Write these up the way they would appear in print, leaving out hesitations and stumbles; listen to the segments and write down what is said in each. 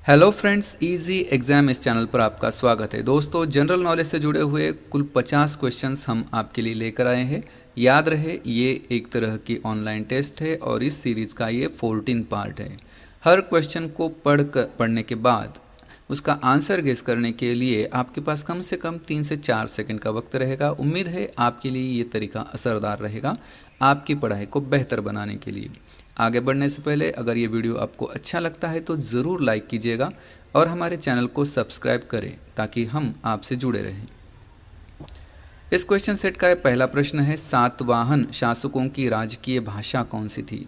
Hello friends, easy exam इस channel पर आपका स्वागत है। दोस्तों, जनरल नॉलेज से जुड़े हुए कुल 50 क्वेश्चंस हम आपके लिए लेकर आए हैं। याद रहे, ये एक तरह की ऑनलाइन टेस्ट है और इस सीरीज़ का ये 14 पार्ट है। हर क्वेश्चन को पढ़ने के बाद उसका आंसर गेस करने के लिए आपके पास कम से कम 3 से 4 सेकंड का वक्त रहेगा। उम्मीद है आपके लिए ये तरीका असरदार रहेगा आपकी पढ़ाई को बेहतर बनाने के लिए। आगे बढ़ने से पहले अगर ये वीडियो आपको अच्छा लगता है तो ज़रूर लाइक कीजिएगा और हमारे चैनल को सब्सक्राइब करें ताकि हम आपसे जुड़े रहें। इस क्वेश्चन सेट का पहला प्रश्न है, सातवाहन शासकों की राजकीय भाषा कौन सी थी?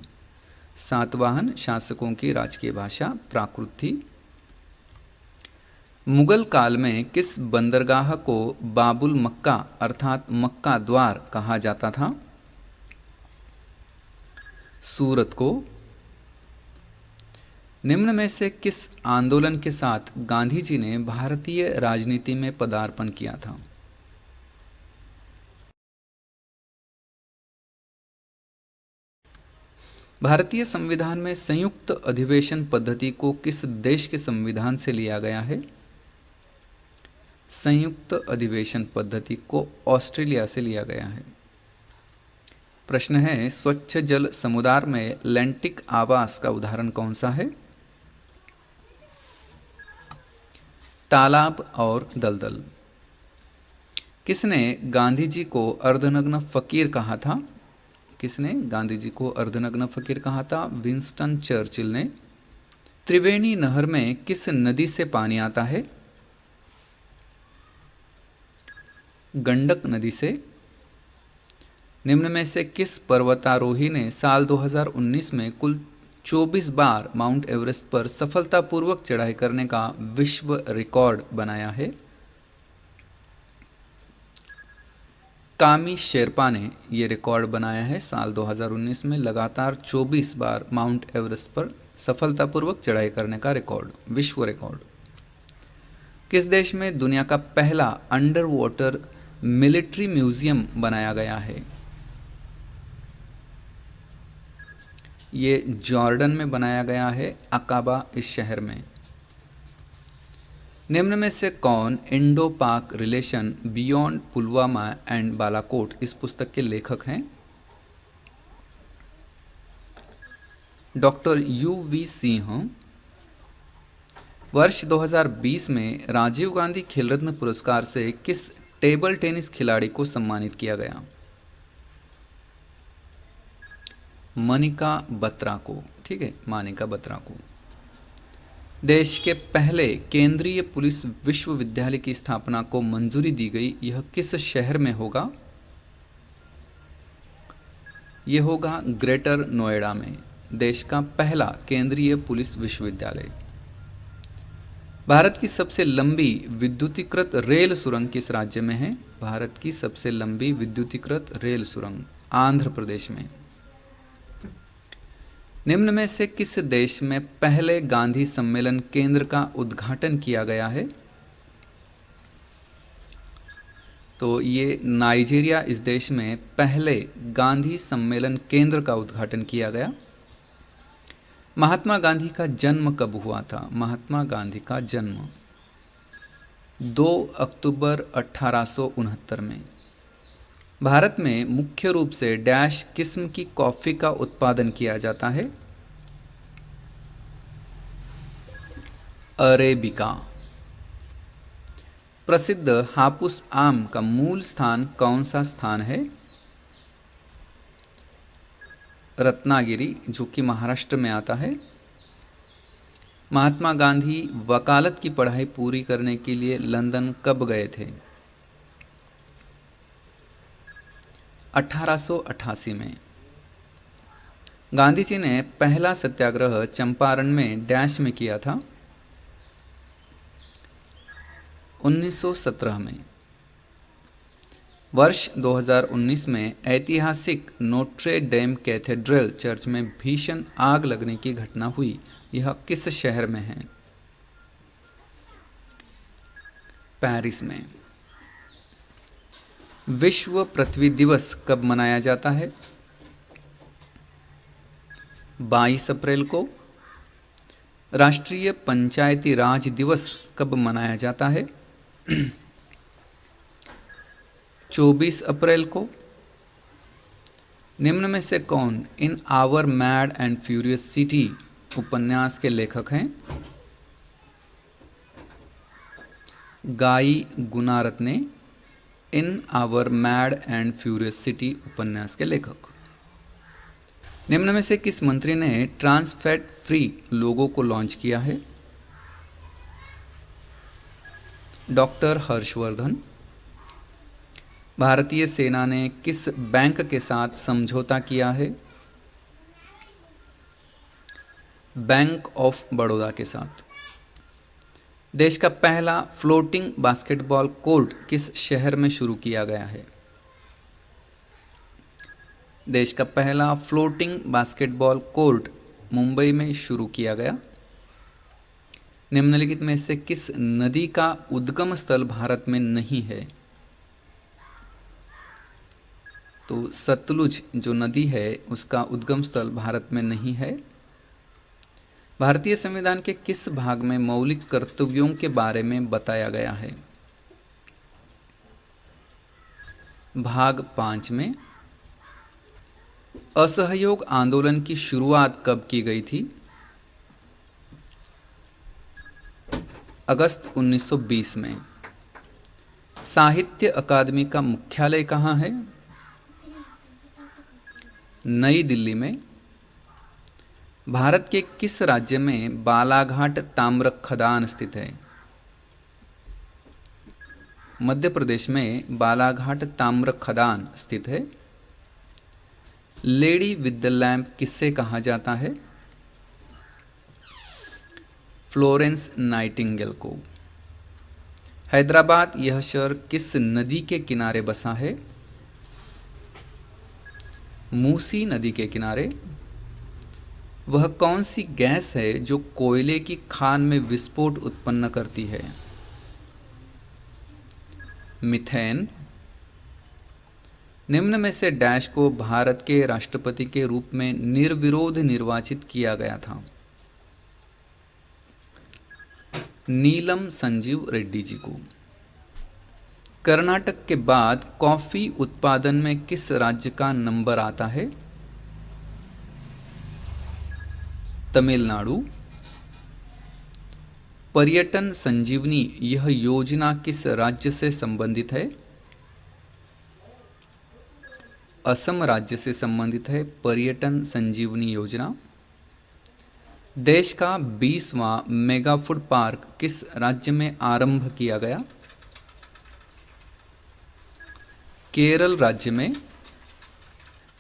सातवाहन शासकों की राजकीय भाषा प्राकृत थी। मुगल काल में किस बंदरगाह को बाबुल मक्का अर्थात मक्का द्वार कहा जाता था? सूरत को। निम्न में से किस आंदोलन के साथ गांधी जी ने भारतीय राजनीति में पदार्पण किया था? भारतीय संविधान में संयुक्त अधिवेशन पद्धति को किस देश के संविधान से लिया गया है? संयुक्त अधिवेशन पद्धति को ऑस्ट्रेलिया से लिया गया है। प्रश्न है, स्वच्छ जल समुदाय में लैंटिक आवास का उदाहरण कौन सा है? तालाब और दलदल। किसने गांधी जी को अर्धनग्न फकीर कहा था? किसने गांधी जी को अर्धनग्न फकीर कहा था? विंस्टन चर्चिल ने। त्रिवेणी नहर में किस नदी से पानी आता है? गंडक नदी से। निम्न में से किस पर्वतारोही ने साल 2019 में कुल 24 बार माउंट एवरेस्ट पर सफलतापूर्वक चढ़ाई करने का विश्व रिकॉर्ड बनाया है? कामी शेरपा ने यह रिकॉर्ड बनाया है। साल 2019 में लगातार 24 बार माउंट एवरेस्ट पर सफलतापूर्वक चढ़ाई करने का रिकॉर्ड, विश्व रिकॉर्ड। किस देश में दुनिया का पहला अंडर वाटर मिलिट्री म्यूजियम बनाया गया है? ये जॉर्डन में बनाया गया है, अकाबा इस शहर में। निम्न में से कौन इंडो पाक relation beyond Pulwama and Balakot इस पुस्तक के लेखक हैं? Doctor U.V. सिंह। वर्ष 2020 में राजीव गांधी खेल रत्न पुरस्कार से किस टेबल टेनिस खिलाड़ी को सम्मानित किया गया? मनिका बत्रा को। ठीक है, मानिका बत्रा को। देश के पहले केंद्रीय पुलिस विश्वविद्यालय की स्थापना को मंजूरी दी गई, यह किस शहर में होगा? यह होगा ग्रेटर नोएडा में, देश का पहला केंद्रीय पुलिस विश्वविद्यालय। भारत की सबसे लंबी विद्युतीकृत रेल सुरंग किस राज्य में है? भारत की सबसे लंबी विद्युतीकृत रेल सुरंग आंध्र प्रदेश में। निम्न में से किस देश में पहले गांधी सम्मेलन केंद्र का उद्घाटन किया गया है? तो ये नाइजीरिया इस देश में पहले गांधी सम्मेलन केंद्र का उद्घाटन किया गया। महात्मा गांधी का जन्म कब हुआ था? महात्मा गांधी का जन्म 2 अक्टूबर 1869 में। भारत में मुख्य रूप से डैश किस्म की कॉफ़ी का उत्पादन किया जाता है? अरेबिका। प्रसिद्ध हापुस आम का मूल स्थान कौन सा स्थान है? रत्नागिरी, जो कि महाराष्ट्र में आता है। महात्मा गांधी वकालत की पढ़ाई पूरी करने के लिए लंदन कब गए थे? 1888 में। गांधी जी ने पहला सत्याग्रह चंपारण में डैश में किया था? 1917 में। वर्ष 2019 में ऐतिहासिक नोट्रे डेम कैथेड्रल चर्च में भीषण आग लगने की घटना हुई, यह किस शहर में है? पेरिस में। विश्व पृथ्वी दिवस कब मनाया जाता है? 22 अप्रैल को। राष्ट्रीय पंचायती राज दिवस कब मनाया जाता है? 24 अप्रैल को। निम्न में से कौन in our mad and furious city उपन्यास के लेखक हैं? Guy Gunaratne in our mad and furious city उपन्यास के लेखक। निम्न में से किस मंत्री ने ट्रांस फैट फ्री लोगो को लॉन्च किया है? डॉक्टर हर्षवर्धन। भारतीय सेना ने किस बैंक के साथ समझौता किया है? बैंक ऑफ बड़ौदा के साथ। देश का पहला फ्लोटिंग बास्केटबॉल कोर्ट किस शहर में शुरू किया गया है? देश का पहला फ्लोटिंग बास्केटबॉल कोर्ट मुंबई में शुरू किया गया। निम्नलिखित में से किस नदी का उद्गम स्थल भारत में नहीं है? तो सतलुज जो नदी है उसका उद्गम स्थल भारत में नहीं है। भारतीय संविधान के किस भाग में मौलिक कर्तव्यों के बारे में बताया गया है? भाग 5 में। असहयोग आंदोलन की शुरुआत कब की गई थी? अगस्त 1920 में। साहित्य अकादमी का मुख्यालय कहाँ है? नई दिल्ली में। भारत के किस राज्य में बालाघाट ताम्र खदान स्थित है? मध्य प्रदेश में बालाघाट ताम्र खदान स्थित है। लेडी विद द लैम्प किससे कहा जाता है? फ्लोरेंस नाइटिंगेल को। हैदराबाद यह शहर किस नदी के किनारे बसा है? मूसी नदी के किनारे। वह कौन सी गैस है जो कोयले की खान में विस्फोट उत्पन्न करती है? मीथेन। निम्न में से डैश को भारत के राष्ट्रपति के रूप में निर्विरोध निर्वाचित किया गया था? नीलम संजीव रेड्डी जी को। कर्नाटक के बाद कॉफी उत्पादन में किस राज्य का नंबर आता है? तमिलनाडु। पर्यटन संजीवनी यह योजना किस राज्य से संबंधित है? असम राज्य से संबंधित है पर्यटन संजीवनी योजना। देश का 20वां मेगा फूड पार्क किस राज्य में आरंभ किया गया? केरल राज्य में।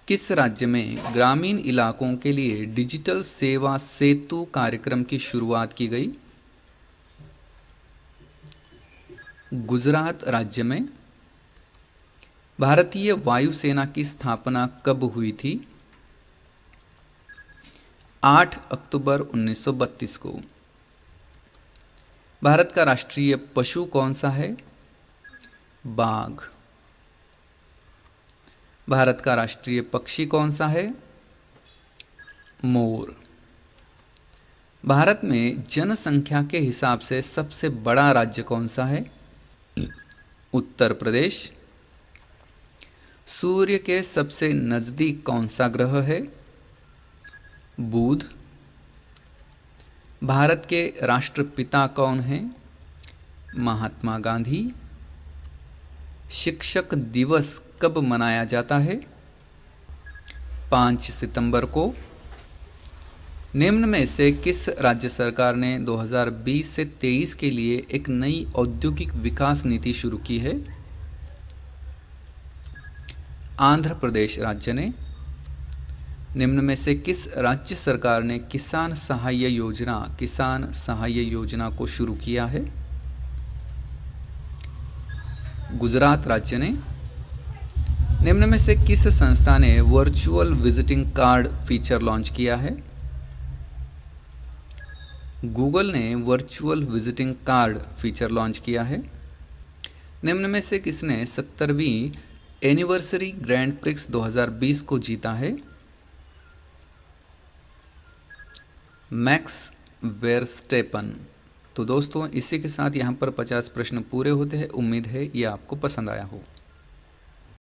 किस राज्य में ग्रामीण इलाकों के लिए डिजिटल सेवा सेतु कार्यक्रम की शुरुआत की गई? गुजरात राज्य में। भारतीय वायुसेना की स्थापना कब हुई थी? 8 अक्टूबर 1932 को। भारत का राष्ट्रीय पशु कौन सा है? बाघ। भारत का राष्ट्रीय पक्षी कौन सा है? मोर। भारत में जनसंख्या के हिसाब से सबसे बड़ा राज्य कौन सा है? उत्तर प्रदेश। सूर्य के सबसे नजदीक कौन सा ग्रह है? बुध। भारत के राष्ट्रपिता कौन हैं? महात्मा गांधी। शिक्षक दिवस कब मनाया जाता है? 5 सितंबर को। निम्न में से किस राज्य सरकार ने 2020 से 23 के लिए एक नई औद्योगिक विकास नीति शुरू की है? आंध्र प्रदेश राज्य ने। निम्न में से किस राज्य सरकार ने किसान सहाय्य योजना को शुरू किया है? गुजरात राज्य ने। निम्न में से किस संस्था ने virtual visiting card feature launch किया है? गूगल ने virtual visiting card feature launch किया है। निम्न में से किसने 70वीं एनिवर्सरी ग्रैंड प्रिक्स 2020 को जीता है? Max Verstappen. तो दोस्तों इसी के साथ यहाँ पर 50 प्रश्न पूरे होते हैं। उम्मीद है ये आपको पसंद आया हो।